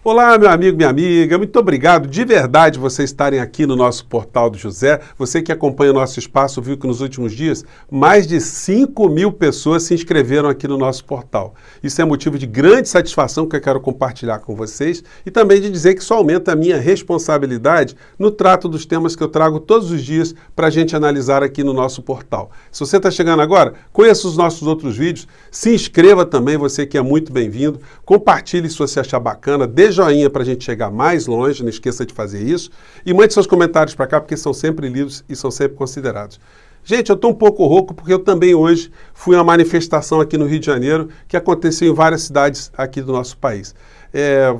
Olá, meu amigo, minha amiga, muito obrigado de verdade vocês estarem aqui no nosso Portal do José. Você que acompanha o nosso espaço viu que nos últimos dias mais de 5.000 pessoas se inscreveram aqui no nosso portal. Isso é motivo de grande satisfação que eu quero compartilhar com vocês e também de dizer que isso aumenta a minha responsabilidade no trato dos temas que eu trago todos os dias para a gente analisar aqui no nosso portal. Se você está chegando agora, conheça os nossos outros vídeos, se inscreva também, você que é muito bem-vindo, compartilhe se você achar bacana, dê joinha para a gente chegar mais longe, não esqueça de fazer isso, e mande seus comentários para cá, porque são sempre lidos e são sempre considerados. Gente, eu estou um pouco rouco, porque eu também hoje fui a uma manifestação aqui no Rio de Janeiro, que aconteceu em várias cidades aqui do nosso país.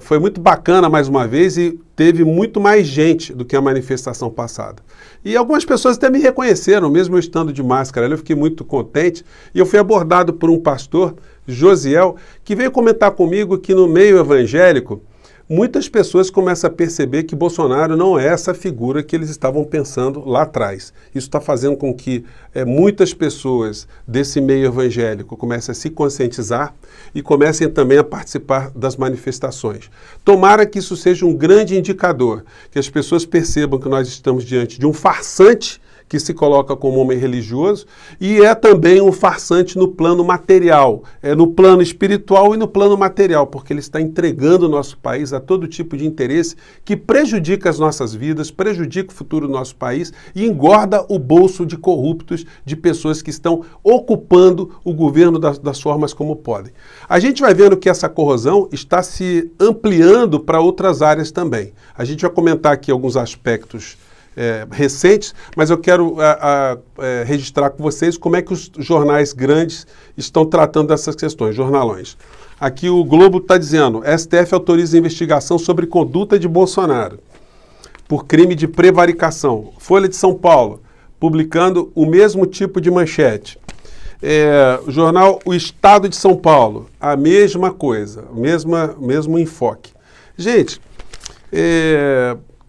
Foi muito bacana mais uma vez e teve muito mais gente do que a manifestação passada. E algumas pessoas até me reconheceram, mesmo eu estando de máscara. Eu fiquei muito contente e eu fui abordado por um pastor, Josiel, que veio comentar comigo que no meio evangélico, muitas pessoas começam a perceber que Bolsonaro não é essa figura que eles estavam pensando lá atrás. Isso está fazendo com que muitas pessoas desse meio evangélico comecem a se conscientizar e comecem também a participar das manifestações. Tomara que isso seja um grande indicador, que as pessoas percebam que nós estamos diante de um farsante que se coloca como homem religioso e é também um farsante no plano material, no plano espiritual e no plano material, porque ele está entregando o nosso país a todo tipo de interesse que prejudica as nossas vidas, prejudica o futuro do nosso país e engorda o bolso de corruptos, de pessoas que estão ocupando o governo das formas como podem. A gente vai vendo que essa corrosão está se ampliando para outras áreas também. A gente vai comentar aqui alguns aspectos recentes, mas eu quero registrar com vocês como é que os jornais grandes estão tratando dessas questões, jornalões. Aqui o Globo está dizendo, STF autoriza investigação sobre conduta de Bolsonaro por crime de prevaricação. Folha de São Paulo, publicando o mesmo tipo de manchete. O jornal O Estado de São Paulo, a mesma coisa, mesmo enfoque. Gente,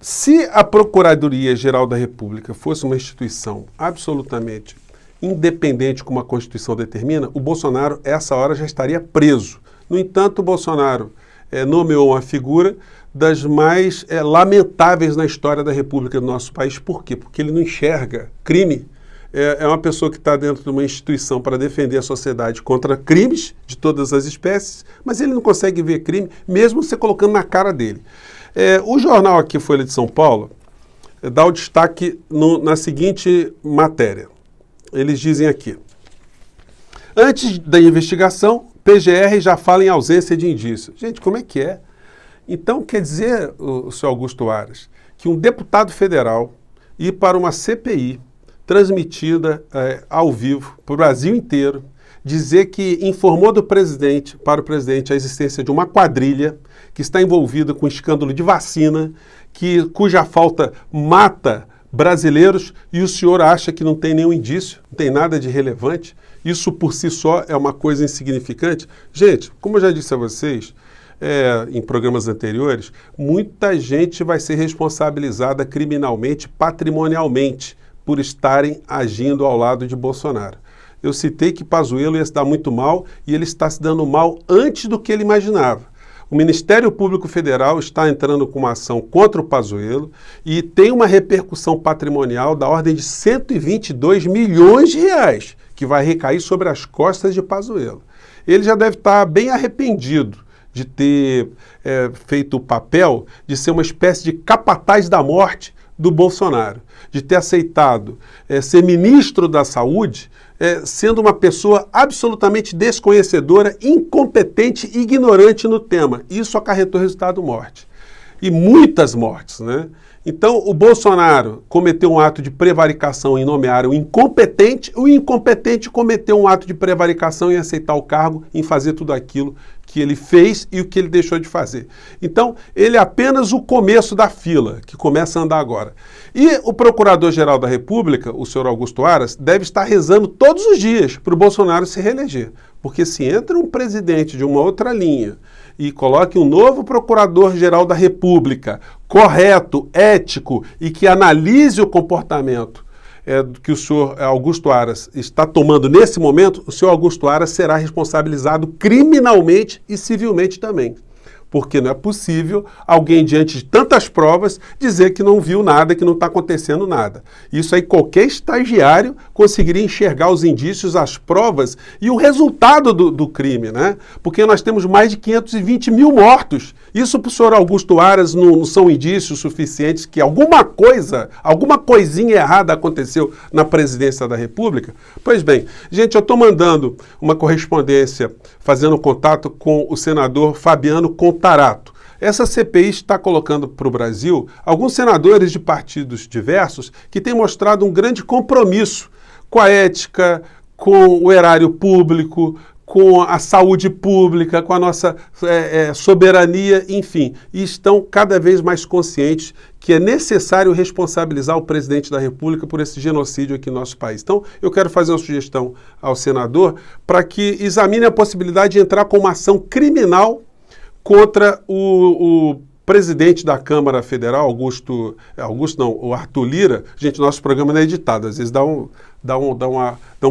se a Procuradoria-Geral da República fosse uma instituição absolutamente independente como a Constituição determina, o Bolsonaro, essa hora, já estaria preso. No entanto, o Bolsonaro nomeou uma figura das mais lamentáveis na história da República do nosso país. Por quê? Porque ele não enxerga crime. É uma pessoa que está dentro de uma instituição para defender a sociedade contra crimes de todas as espécies, mas ele não consegue ver crime, mesmo você colocando na cara dele. O jornal aqui, Folha de São Paulo, dá o destaque na seguinte matéria. Eles dizem aqui, antes da investigação, PGR já fala em ausência de indícios. Gente, como é que é? Então, quer dizer, o senhor Augusto Aras, que um deputado federal ir para uma CPI transmitida ao vivo para o Brasil inteiro, dizer que informou para o presidente a existência de uma quadrilha que está envolvida com escândalo de vacina, cuja falta mata brasileiros e o senhor acha que não tem nenhum indício, não tem nada de relevante, isso por si só é uma coisa insignificante? Gente, como eu já disse a vocês, em programas anteriores, muita gente vai ser responsabilizada criminalmente, patrimonialmente, por estarem agindo ao lado de Bolsonaro. Eu citei que Pazuello ia se dar muito mal e ele está se dando mal antes do que ele imaginava. O Ministério Público Federal está entrando com uma ação contra o Pazuello e tem uma repercussão patrimonial da ordem de 122 milhões de reais, que vai recair sobre as costas de Pazuello. Ele já deve estar bem arrependido de ter feito o papel de ser uma espécie de capataz da morte do Bolsonaro, de ter aceitado ser ministro da Saúde, sendo uma pessoa absolutamente desconhecedora, incompetente e ignorante no tema. Isso acarretou resultado morte. E muitas mortes, né? Então, o Bolsonaro cometeu um ato de prevaricação em nomear o incompetente cometeu um ato de prevaricação em aceitar o cargo, em fazer tudo aquilo que ele fez e o que ele deixou de fazer. Então, ele é apenas o começo da fila, que começa a andar agora. E o Procurador-Geral da República, o senhor Augusto Aras, deve estar rezando todos os dias para o Bolsonaro se reeleger. Porque se entra um presidente de uma outra linha e coloque um novo Procurador-Geral da República, correto, ético e que analise o comportamento que o senhor Augusto Aras está tomando nesse momento, o senhor Augusto Aras será responsabilizado criminalmente e civilmente também. porque não é possível alguém, diante de tantas provas, dizer que não viu nada, que não está acontecendo nada. Isso aí qualquer estagiário conseguiria enxergar os indícios, as provas e o resultado do crime, né? Porque nós temos mais de 520 mil mortos. Isso para o senhor Augusto Aras não são indícios suficientes que alguma coisinha errada aconteceu na presidência da República? Pois bem, gente, eu estou mandando uma correspondência, fazendo contato com o senador Fabiano Contarato. Essa CPI está colocando para o Brasil alguns senadores de partidos diversos que têm mostrado um grande compromisso com a ética, com o erário público, com a saúde pública, com a nossa soberania, enfim, e estão cada vez mais conscientes que é necessário responsabilizar o presidente da República por esse genocídio aqui no nosso país. Então, eu quero fazer uma sugestão ao senador para que examine a possibilidade de entrar com uma ação criminal contra o presidente da Câmara Federal, o Arthur Lira. Gente, nosso programa não é editado, às vezes dá um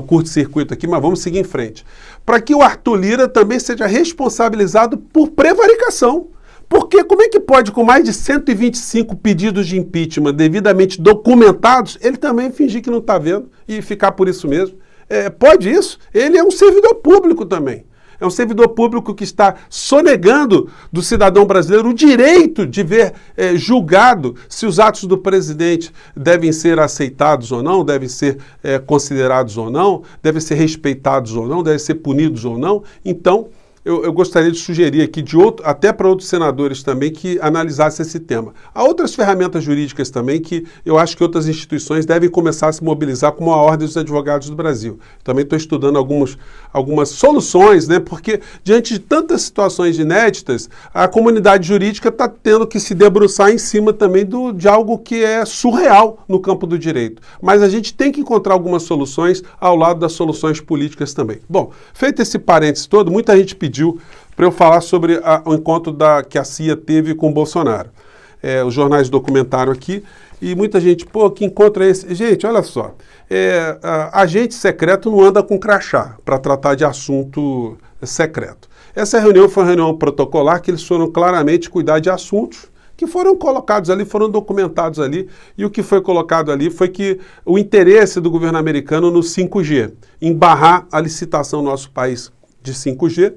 curto-circuito aqui, mas vamos seguir em frente. Para que o Arthur Lira também seja responsabilizado por prevaricação. Porque como é que pode, com mais de 125 pedidos de impeachment devidamente documentados, ele também fingir que não está vendo e ficar por isso mesmo? Pode isso? Ele é um servidor público também. É um servidor público que está sonegando do cidadão brasileiro o direito de ver julgado se os atos do presidente devem ser aceitados ou não, devem ser considerados ou não, devem ser respeitados ou não, devem ser punidos ou não. Então, eu gostaria de sugerir aqui, até para outros senadores também, que analisassem esse tema. Há outras ferramentas jurídicas também que eu acho que outras instituições devem começar a se mobilizar, como a Ordem dos Advogados do Brasil. Também estou estudando algumas soluções, né? Porque diante de tantas situações inéditas, a comunidade jurídica está tendo que se debruçar em cima também de algo que é surreal no campo do direito. Mas a gente tem que encontrar algumas soluções ao lado das soluções políticas também. Bom, feito esse parênteses todo, muita gente pediu para eu falar sobre o encontro que a CIA teve com o Bolsonaro. Os jornais documentaram aqui e muita gente, que encontro é esse? Gente, olha só, agente secreto não anda com crachá para tratar de assunto secreto. Essa reunião foi uma reunião protocolar que eles foram claramente cuidar de assuntos que foram colocados ali, foram documentados ali, e o que foi colocado ali foi que o interesse do governo americano no 5G, em barrar a licitação no nosso país de 5G,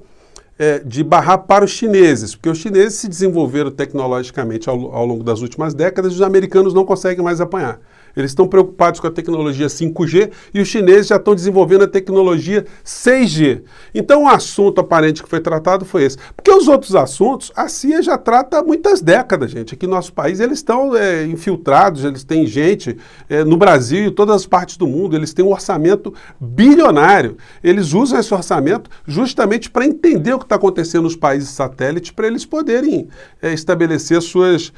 de barrar para os chineses, porque os chineses se desenvolveram tecnologicamente ao longo das últimas décadas e os americanos não conseguem mais apanhar. Eles estão preocupados com a tecnologia 5G e os chineses já estão desenvolvendo a tecnologia 6G. Então o assunto aparente que foi tratado foi esse. Porque os outros assuntos, a CIA já trata há muitas décadas, gente. Aqui no nosso país eles estão infiltrados, eles têm gente no Brasil e em todas as partes do mundo, eles têm um orçamento bilionário. Eles usam esse orçamento justamente para entender o que está acontecendo nos países satélites, para eles poderem estabelecer suas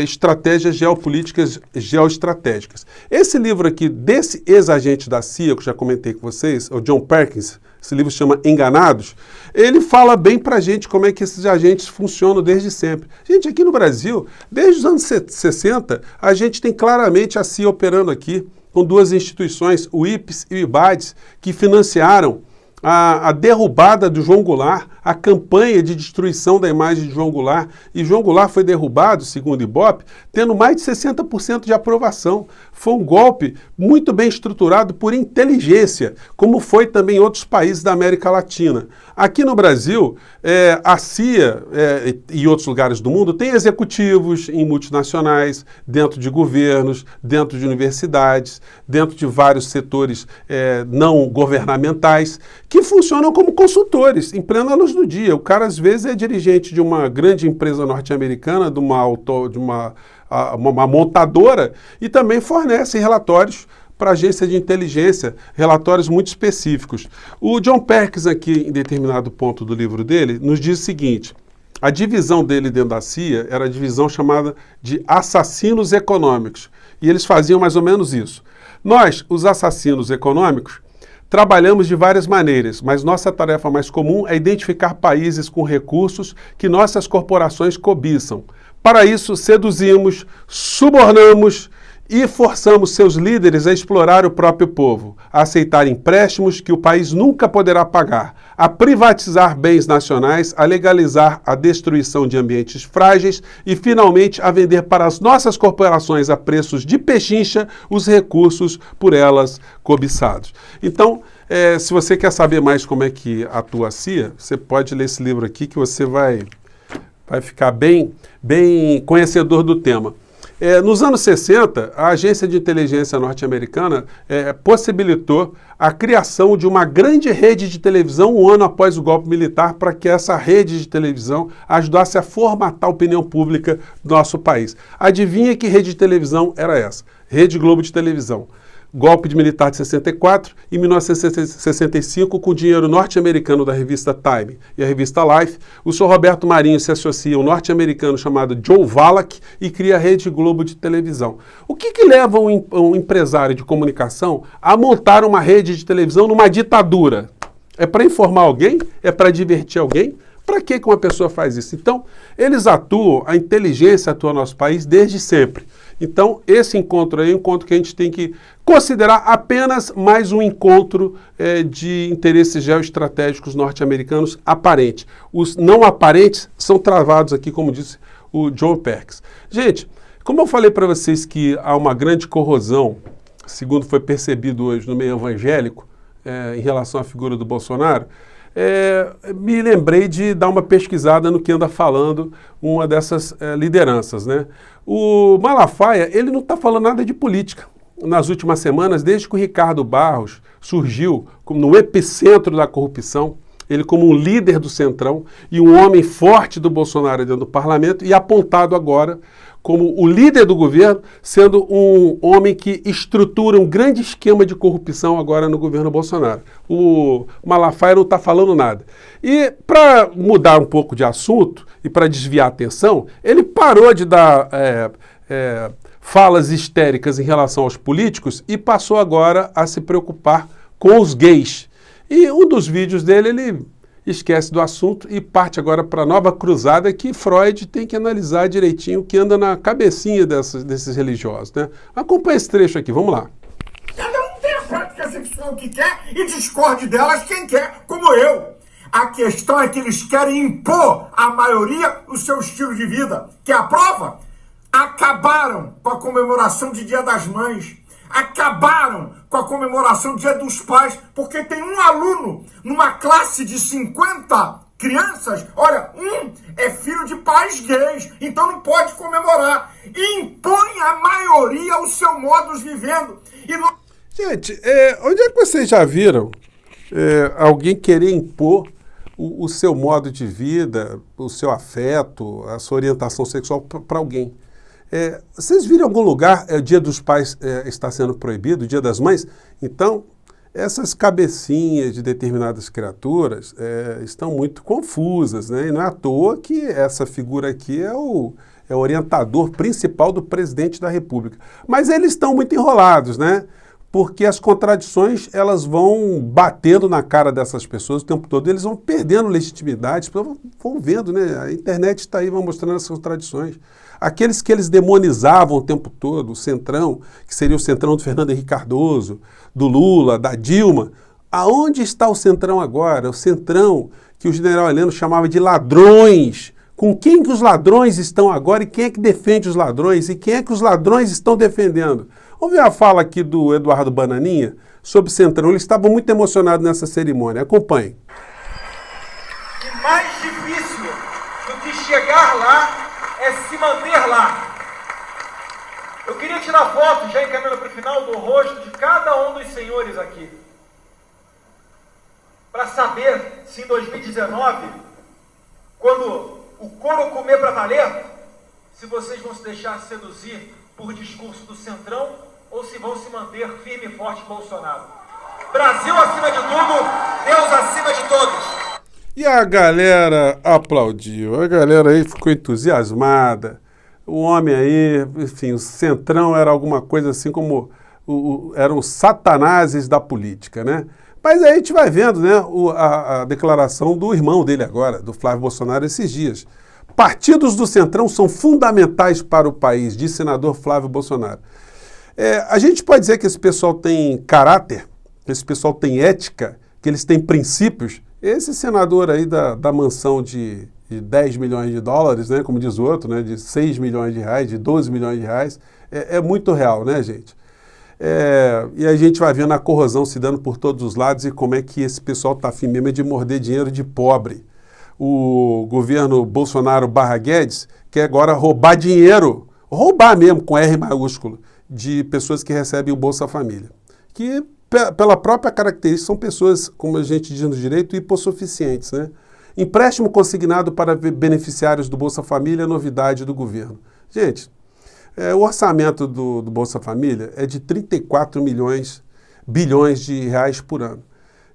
estratégias geopolíticas, geoestratégicas. Esse livro aqui, desse ex-agente da CIA, que eu já comentei com vocês, o John Perkins, esse livro se chama Enganados, ele fala bem pra gente como é que esses agentes funcionam desde sempre. Gente, aqui no Brasil, desde os anos 60, a gente tem claramente a CIA operando aqui, com duas instituições, o IPES e o IBADES, que financiaram a derrubada do João Goulart, a campanha de destruição da imagem de João Goulart, e João Goulart foi derrubado, segundo o Ibope, tendo mais de 60% de aprovação. Foi um golpe muito bem estruturado por inteligência, como foi também em outros países da América Latina. Aqui no Brasil, a CIA e outros lugares do mundo têm executivos em multinacionais, dentro de governos, dentro de universidades, dentro de vários setores não governamentais, que funcionam como consultores, em plena luz do dia. O cara, às vezes, é dirigente de uma grande empresa norte-americana, de uma montadora, e também fornece relatórios para a agência de inteligência, relatórios muito específicos. O John Perkins, aqui, em determinado ponto do livro dele, nos diz o seguinte: a divisão dele dentro da CIA era a divisão chamada de assassinos econômicos. E eles faziam mais ou menos isso. Nós, os assassinos econômicos, trabalhamos de várias maneiras, mas nossa tarefa mais comum é identificar países com recursos que nossas corporações cobiçam. Para isso, seduzimos, subornamos E forçamos seus líderes a explorar o próprio povo, a aceitar empréstimos que o país nunca poderá pagar, a privatizar bens nacionais, a legalizar a destruição de ambientes frágeis e, finalmente, a vender para as nossas corporações a preços de pechincha os recursos por elas cobiçados. Então, se você quer saber mais como é que atua a CIA, você pode ler esse livro aqui que você vai ficar bem conhecedor do tema. Nos anos 60, a agência de inteligência norte-americana possibilitou a criação de uma grande rede de televisão um ano após o golpe militar para que essa rede de televisão ajudasse a formatar a opinião pública do nosso país. Adivinha que rede de televisão era essa? Rede Globo de televisão. Golpe de militar de 64, em 1965, com dinheiro norte-americano da revista Time e a revista Life, o Sr. Roberto Marinho se associa a um norte-americano chamado Joe Wallach e cria a Rede Globo de televisão. O que leva um empresário de comunicação a montar uma rede de televisão numa ditadura? É para informar alguém? É para divertir alguém? Para que uma pessoa faz isso? Então, eles atuam, a inteligência atua no nosso país desde sempre. Então, esse encontro aí é um encontro que a gente tem que considerar apenas mais um encontro de interesses geoestratégicos norte-americanos aparente. Os não aparentes são travados aqui, como disse o John Perkins. Gente, como eu falei para vocês que há uma grande corrosão, segundo foi percebido hoje no meio evangélico, em relação à figura do Bolsonaro, me lembrei de dar uma pesquisada no que anda falando uma dessas lideranças, né? O Malafaia, ele não está falando nada de política. Nas últimas semanas, desde que o Ricardo Barros surgiu no epicentro da corrupção, ele como um líder do Centrão e um homem forte do Bolsonaro dentro do parlamento e apontado agora como o líder do governo, sendo um homem que estrutura um grande esquema de corrupção agora no governo Bolsonaro. O Malafaia não está falando nada. E para mudar um pouco de assunto e para desviar a atenção, ele parou de dar falas histéricas em relação aos políticos e passou agora a se preocupar com os gays. E um dos vídeos dele, ele esquece do assunto e parte agora para a nova cruzada que Freud tem que analisar direitinho o que anda na cabecinha desses religiosos, né? Acompanha esse trecho aqui, vamos lá. Cada um tem a prática sexual que quer e discorde delas quem quer, como eu. A questão é que eles querem impor à maioria o seu estilo de vida. Que a prova? Acabaram com a comemoração de Dia das Mães. Acabaram com a comemoração do Dia dos Pais, porque tem um aluno numa classe de 50 crianças, olha, um é filho de pais gays, então não pode comemorar. Impõe à maioria o seu modus vivendo. Gente, onde é que vocês já viram alguém querer impor o seu modo de vida, o seu afeto, a sua orientação sexual para alguém? Vocês viram em algum lugar o Dia dos Pais está sendo proibido, o Dia das Mães? Então, essas cabecinhas de determinadas criaturas estão muito confusas, né? E não é à toa que essa figura aqui é o orientador principal do presidente da República. Mas eles estão muito enrolados, né? Porque as contradições elas vão batendo na cara dessas pessoas o tempo todo, eles vão perdendo legitimidade, vão vendo, né? A internet está aí, vai mostrando essas contradições. Aqueles que eles demonizavam o tempo todo, o Centrão, que seria o Centrão do Fernando Henrique Cardoso, do Lula, da Dilma, aonde está o Centrão agora? O Centrão que o general Heleno chamava de ladrões. Com quem que os ladrões estão agora e quem é que defende os ladrões e quem é que os ladrões estão defendendo? Vamos ver a fala aqui do Eduardo Bananinha sobre o Centrão. Ele estava muito emocionado nessa cerimônia. Acompanhe. E mais difícil do que chegar lá é se manter lá. Eu queria tirar foto, já encaminhando para o final, do rosto de cada um dos senhores aqui. Para saber se em 2019, quando o couro comer para valer, se vocês vão se deixar seduzir por discurso do Centrão ou se vão se manter firme e forte Bolsonaro. Brasil acima de tudo, Deus acima de todos. E a galera aplaudiu, a galera aí ficou entusiasmada. O homem aí, enfim, o Centrão era alguma coisa assim como eram os satanases da política, né? Mas aí a gente vai vendo, né, a declaração do irmão dele agora, do Flávio Bolsonaro, esses dias. Partidos do Centrão são fundamentais para o país, disse o senador Flávio Bolsonaro. A gente pode dizer que esse pessoal tem caráter, que esse pessoal tem ética, que eles têm princípios. Esse senador aí da mansão de 10 milhões de dólares, né, como diz o outro, né, de 6 milhões de reais, de 12 milhões de reais, é muito real, né, gente? E a gente vai vendo a corrosão se dando por todos os lados e como é que esse pessoal está afim mesmo de morder dinheiro de pobre. O governo Bolsonaro/Guedes quer agora roubar dinheiro, roubar mesmo, com R maiúsculo, de pessoas que recebem o Bolsa Família. Que, pela própria característica, são pessoas, como a gente diz no direito, hipossuficientes, né? Empréstimo consignado para beneficiários do Bolsa Família é novidade do governo. Gente, o orçamento do Bolsa Família é de 34 bilhões de reais por ano.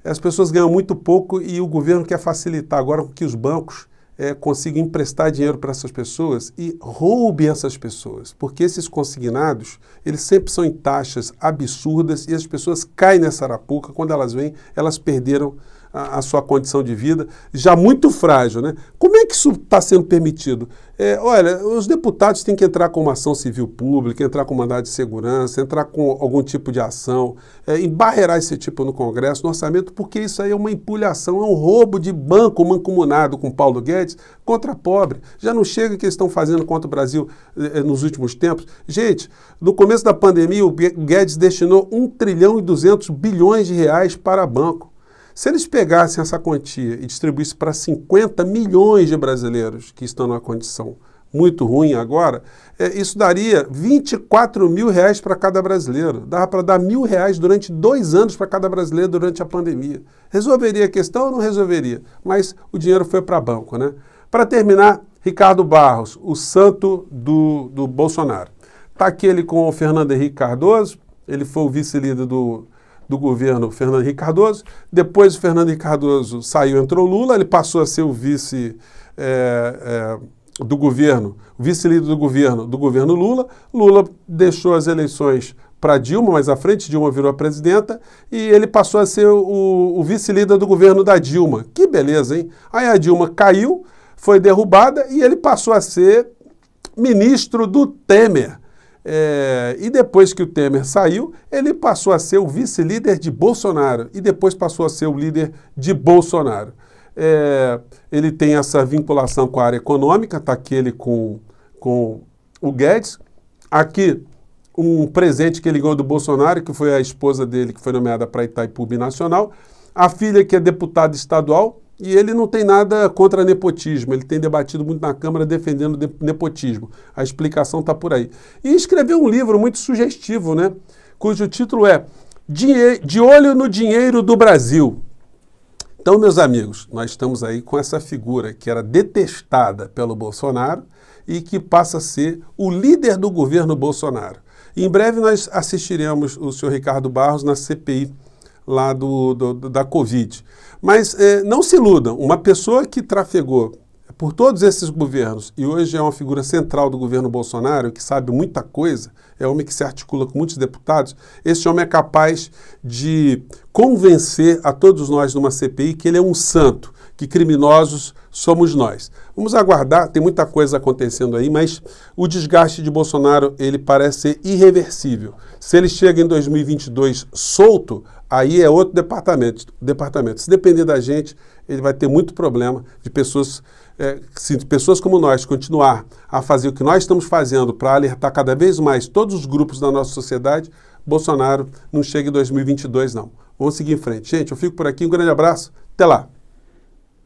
As pessoas ganham muito pouco e o governo quer facilitar agora que os bancos consigam emprestar dinheiro para essas pessoas e roubem essas pessoas, porque esses consignados, eles sempre são em taxas absurdas e as pessoas caem nessa arapuca. Quando elas vêm, elas perderam a sua condição de vida, já muito frágil, né? Como é que isso está sendo permitido? Olha, os deputados têm que entrar com uma ação civil pública, entrar com mandado de segurança, entrar com algum tipo de ação, embarrear esse tipo no Congresso, no orçamento, porque isso aí é uma empulhação, é um roubo de banco mancomunado com Paulo Guedes contra pobre. Já não chega o que eles estão fazendo contra o Brasil nos últimos tempos. Gente, no começo da pandemia, o Guedes destinou 1 trilhão e 200 bilhões de reais para banco. Se eles pegassem essa quantia e distribuíssem para 50 milhões de brasileiros que estão numa condição muito ruim agora, isso daria 24 mil reais para cada brasileiro. Dava para dar R$1.000 durante 2 anos para cada brasileiro durante a pandemia. Resolveria a questão ou não resolveria? Mas o dinheiro foi para banco, né? Para terminar, Ricardo Barros, o santo do Bolsonaro. Está aqui ele com o Fernando Henrique Cardoso, ele foi o vice-líder do governo Fernando Henrique Cardoso. Depois o Fernando Henrique Cardoso saiu, entrou Lula, ele passou a ser o vice do governo, o vice-líder do governo Lula. Lula deixou as eleições para Dilma, mais à frente, Dilma virou a presidenta, e ele passou a ser o vice-líder do governo da Dilma. Que beleza, hein? Aí a Dilma caiu, foi derrubada, e ele passou a ser ministro do Temer. E depois que o Temer saiu, ele passou a ser o vice-líder de Bolsonaro e depois passou a ser o líder de Bolsonaro. Ele tem essa vinculação com a área econômica, está aqui ele com o Guedes. Aqui um presente que ele ganhou do Bolsonaro, que foi a esposa dele, que foi nomeada para Itaipu Binacional. A filha que é deputada estadual. E ele não tem nada contra nepotismo, ele tem debatido muito na Câmara defendendo nepotismo. A explicação está por aí. E escreveu um livro muito sugestivo, né? Cujo título é De Olho no Dinheiro do Brasil. Então, meus amigos, nós estamos aí com essa figura que era detestada pelo Bolsonaro e que passa a ser o líder do governo Bolsonaro. E em breve nós assistiremos o senhor Ricardo Barros na CPI lá da Covid. Mas não se iludam, uma pessoa que trafegou por todos esses governos e hoje é uma figura central do governo Bolsonaro, que sabe muita coisa, é um homem que se articula com muitos deputados, esse homem é capaz de convencer a todos nós numa CPI que ele é um santo, que criminosos somos nós. Vamos aguardar, tem muita coisa acontecendo aí, mas o desgaste de Bolsonaro, ele parece ser irreversível. Se ele chega em 2022 solto, aí é outro departamento. Se depender da gente, ele vai ter muito problema de pessoas, se pessoas como nós continuar a fazer o que nós estamos fazendo para alertar cada vez mais todos os grupos da nossa sociedade, Bolsonaro não chega em 2022 não. Vamos seguir em frente. Gente, eu fico por aqui, um grande abraço, até lá.